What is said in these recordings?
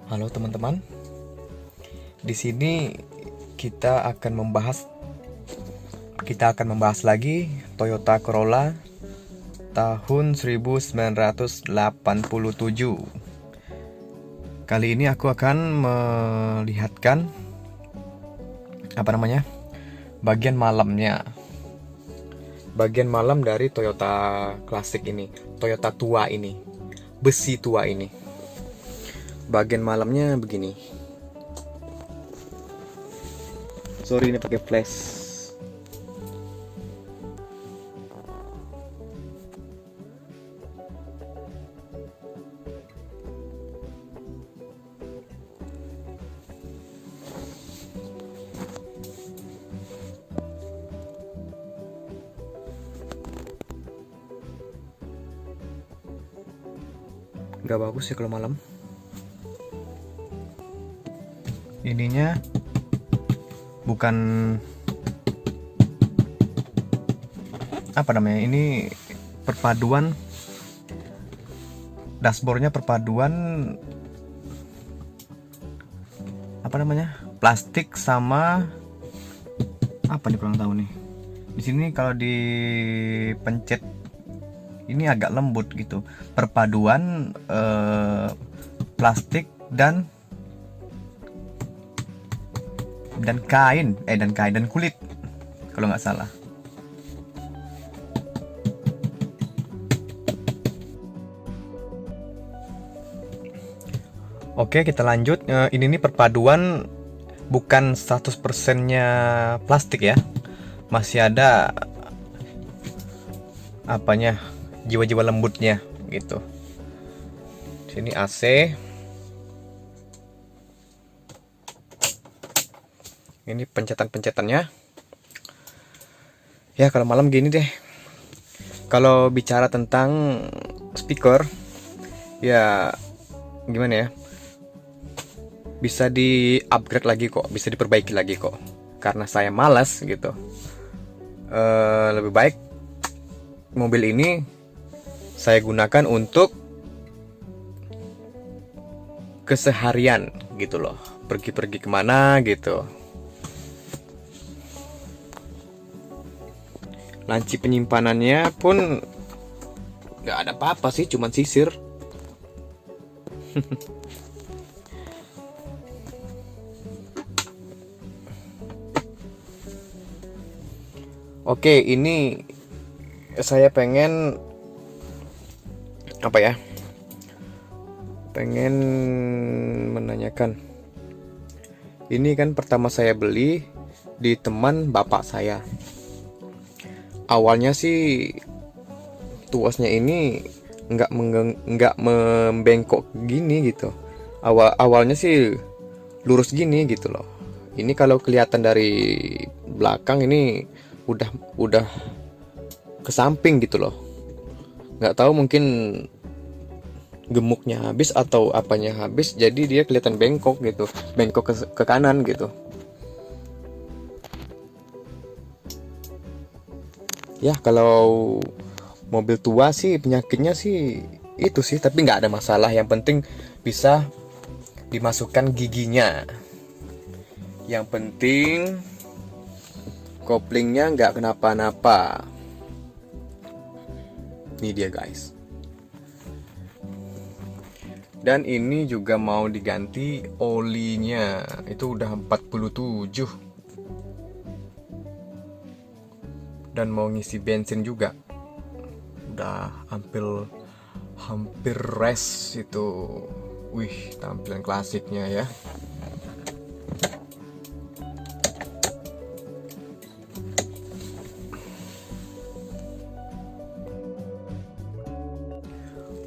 Halo teman-teman. Di sini kita akan membahas lagi Toyota Corolla tahun 1987. Kali ini aku akan melihatkan bagian malamnya. Bagian malam dari Toyota klasik ini, Toyota tua ini, besi tua ini. Bagian malamnya begini. Sorry, ini pakai flash. Nggak bagus ya kalau malam. Ininya bukan ini perpaduan dashboardnya, perpaduan plastik sama apa nih, kurang tahu nih. Di sini kalau dipencet ini agak lembut gitu, perpaduan plastik dan kulit kalau nggak salah. Oke, kita lanjut. Ini nih perpaduan bukan 100%-nya plastik ya. Masih ada jiwa-jiwa lembutnya gitu. Sini AC. Ini pencetan-pencetannya. Ya, kalau malam gini deh. Kalau bicara tentang speaker, ya gimana ya? Bisa di-upgrade lagi kok, bisa diperbaiki lagi kok. Karena saya malas gitu. Lebih baik mobil ini saya gunakan untuk keseharian gitu loh. Pergi-pergi kemana gitu. Laci penyimpanannya pun nggak ada apa-apa sih, cuman sisir. Oke, ini saya pengen pengen menanyakan. Ini kan pertama saya beli di teman bapak saya. Awalnya sih tuasnya ini nggak membengkok gini gitu. Awalnya sih lurus gini gitu loh. Ini kalau kelihatan dari belakang ini udah ke samping gitu loh. Nggak tahu, mungkin gemuknya habis atau apanya habis, jadi dia kelihatan bengkok gitu, bengkok ke kanan gitu. Ya, kalau mobil tua sih penyakitnya sih itu sih, tapi nggak ada masalah. Yang penting bisa dimasukkan giginya. Yang penting koplingnya nggak kenapa-napa. Ini dia guys. Dan ini juga mau diganti olinya. Itu udah 47. Dan mau ngisi bensin juga. Udah hampir race itu. Wih, tampilan klasiknya ya.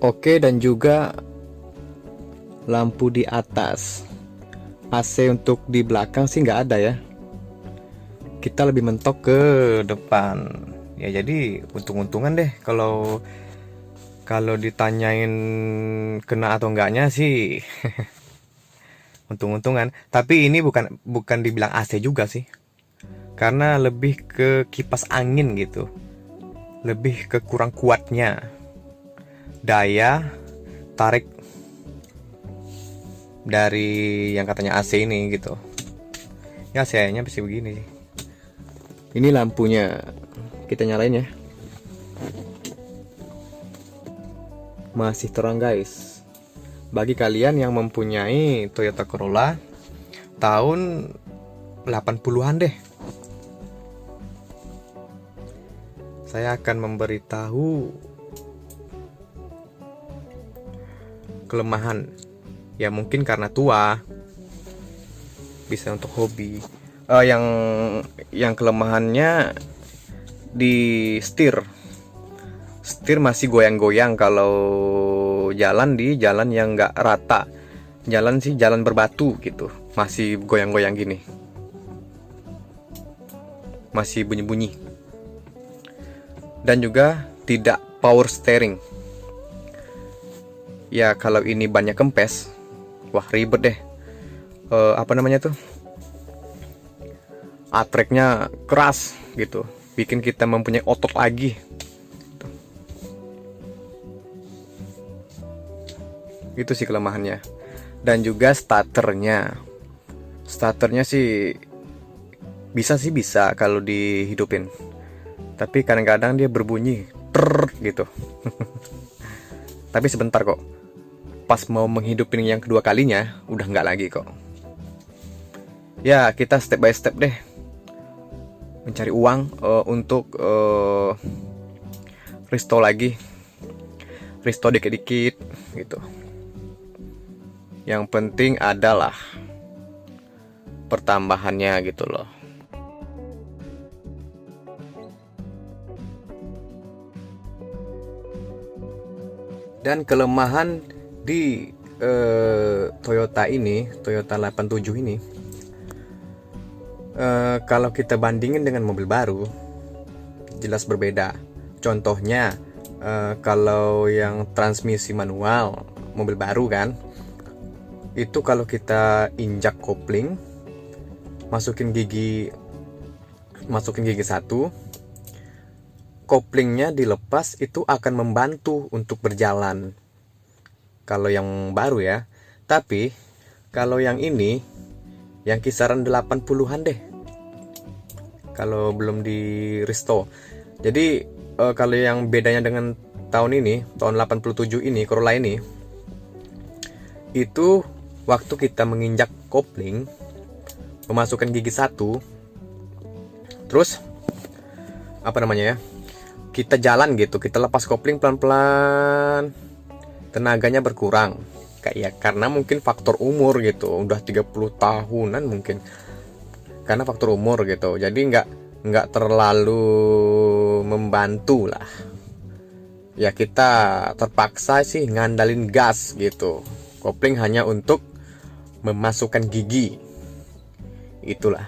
Oke, dan juga lampu di atas. AC untuk di belakang sih nggak ada ya. Kita lebih mentok ke depan. Ya, jadi untung-untungan deh kalau ditanyain kena atau enggaknya sih. Untung-untungan. Tapi ini bukan dibilang AC juga sih. Karena lebih ke kipas angin gitu. Lebih ke kurang kuatnya daya tarik dari yang katanya AC ini gitu. Ya sayangnya masih begini. Ini lampunya kita nyalain ya. Masih terang guys. Bagi kalian yang mempunyai Toyota Corolla tahun 80-an deh, saya akan memberitahu kelemahan. Ya mungkin karena tua, bisa untuk hobi. Yang kelemahannya di setir. Setir masih goyang-goyang kalau jalan di jalan yang nggak rata. Jalan berbatu gitu, masih goyang-goyang gini. Masih bunyi-bunyi. Dan juga tidak power steering. Ya kalau ini banyak kempes, wah ribet deh. Apa namanya tuh? Atreknya keras gitu, bikin kita mempunyai otot lagi. Itu sih kelemahannya. Dan juga starternya sih bisa kalau dihidupin, tapi kadang-kadang dia berbunyi gitu. Tapi sebentar kok, pas mau menghidupin yang kedua kalinya udah nggak lagi kok. Ya kita step by step deh mencari uang untuk restore lagi, restore dikit-dikit gitu. Yang penting adalah pertambahannya gitu loh. Dan kelemahan di Toyota ini, Toyota 87 ini, kalau kita bandingin dengan mobil baru, jelas berbeda. Contohnya, kalau yang transmisi manual, mobil baru kan, itu kalau kita injak kopling, masukin gigi satu, koplingnya dilepas, itu akan membantu untuk berjalan. Kalau yang baru ya. Tapi kalau yang ini, yang kisaran 80-an deh, kalau belum di restore. Jadi kalau yang bedanya dengan tahun ini, tahun 87 ini, Corolla ini, itu waktu kita menginjak kopling, memasukkan gigi satu, terus apa namanya ya, kita jalan gitu, kita lepas kopling pelan-pelan, tenaganya berkurang. Kayak karena mungkin faktor umur gitu, udah 30 tahunan mungkin, karena faktor umur gitu, jadi nggak terlalu membantu lah ya. Kita terpaksa sih ngandalin gas gitu, kopling hanya untuk memasukkan gigi, itulah.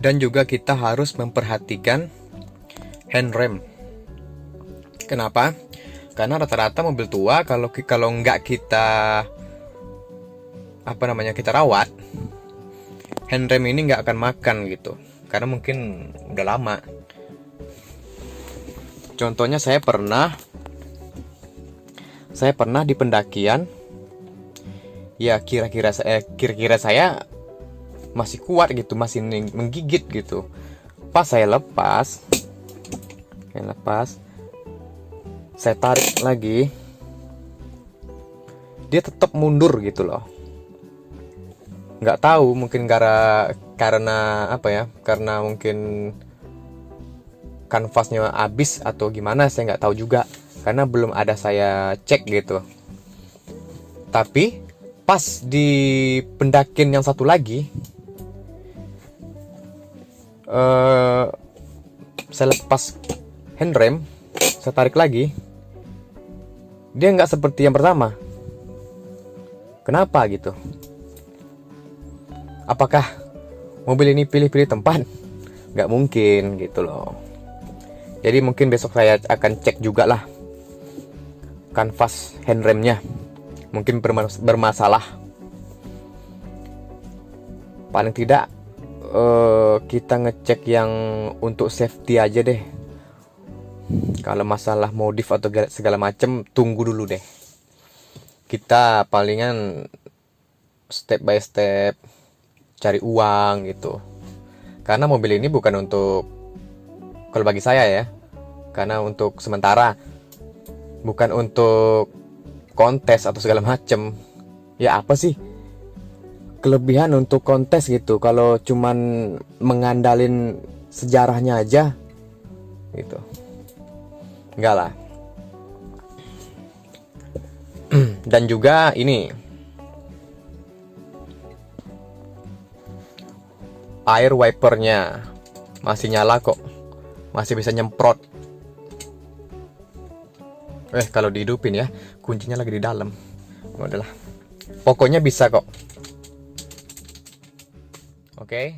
Dan juga kita harus memperhatikan handrem. Kenapa? Karena rata-rata mobil tua kalau nggak kita kita rawat, handrem ini nggak akan makan gitu. Karena mungkin udah lama. Contohnya saya pernah di pendakian. Ya kira-kira saya masih kuat gitu, masih menggigit gitu. Pas saya lepas, saya tarik lagi, dia tetap mundur gitu loh. Nggak tahu, mungkin karena apa ya? Karena mungkin kanvasnya habis atau gimana, saya nggak tahu juga. Karena belum ada saya cek gitu. Tapi pas di pendakian yang satu lagi, saya lepas handrem, saya tarik lagi, dia nggak seperti yang pertama. Kenapa gitu? Apakah mobil ini pilih-pilih tempat? Nggak mungkin gitu loh. Jadi mungkin besok saya akan cek juga lah kanvas handremnya, mungkin bermasalah. Paling tidak kita ngecek yang untuk safety aja deh. Kalau masalah modif atau segala macem tunggu dulu deh. Kita palingan step by step cari uang gitu. Karena mobil ini bukan untuk, kalau bagi saya ya, karena untuk sementara, bukan untuk kontes atau segala macem. Ya apa sih kelebihan untuk kontes gitu kalau cuman mengandalin sejarahnya aja gitu? Enggak lah. Dan juga ini air wipernya masih nyala kok, masih bisa nyemprot. Kalau dihidupin ya, kuncinya lagi di dalam. Udahlah, pokoknya bisa kok. Oke.